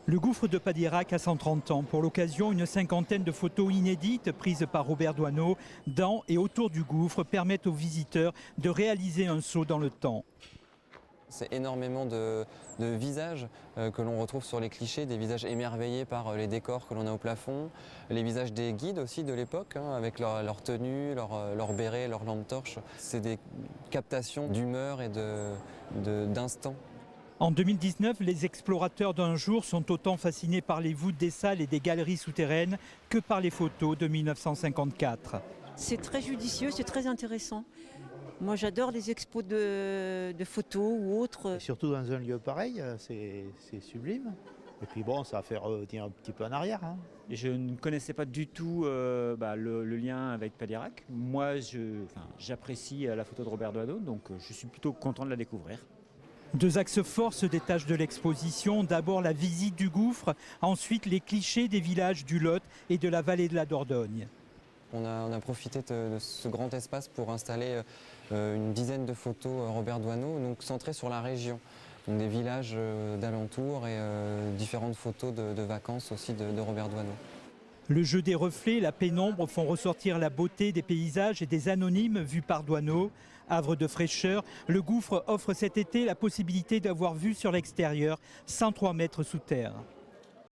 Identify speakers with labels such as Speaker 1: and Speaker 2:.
Speaker 1: Le gouffre de Padirac a 130 ans. Pour l'occasion, une cinquantaine de photos inédites prises par Robert Doisneau dans et autour du gouffre permettent aux visiteurs de réaliser un saut dans le temps.
Speaker 2: C'est énormément de visages que l'on retrouve sur les clichés, des visages émerveillés par les décors que l'on a au plafond, les visages des guides aussi de l'époque, avec leur tenue, leur béret, leur lampe torche. C'est des captations d'humeur et d'instant.
Speaker 1: En 2019, les explorateurs d'un jour sont autant fascinés par les voûtes des salles et des galeries souterraines que par les photos de 1954.
Speaker 3: C'est très judicieux, c'est très intéressant. Moi j'adore les expos de photos ou autres.
Speaker 4: Surtout dans un lieu pareil, c'est sublime. Et puis bon, ça va faire revenir un petit peu en arrière.
Speaker 5: Je ne connaissais pas du tout le lien avec Padirac. Moi, j'apprécie la photo de Robert Doisneau, donc je suis plutôt content de la découvrir.
Speaker 1: Deux axes forts se détachent de l'exposition. D'abord la visite du gouffre, ensuite les clichés des villages du Lot et de la vallée de la Dordogne.
Speaker 2: On a profité de ce grand espace pour installer une dizaine de photos Robert Doisneau, donc centrées sur la région. Donc des villages d'alentour et différentes photos de vacances aussi de Robert Doisneau.
Speaker 1: Le jeu des reflets, la pénombre font ressortir la beauté des paysages et des anonymes vus par Doisneau. Havre de fraîcheur, le gouffre offre cet été la possibilité d'avoir vue sur l'extérieur, 103 mètres sous terre.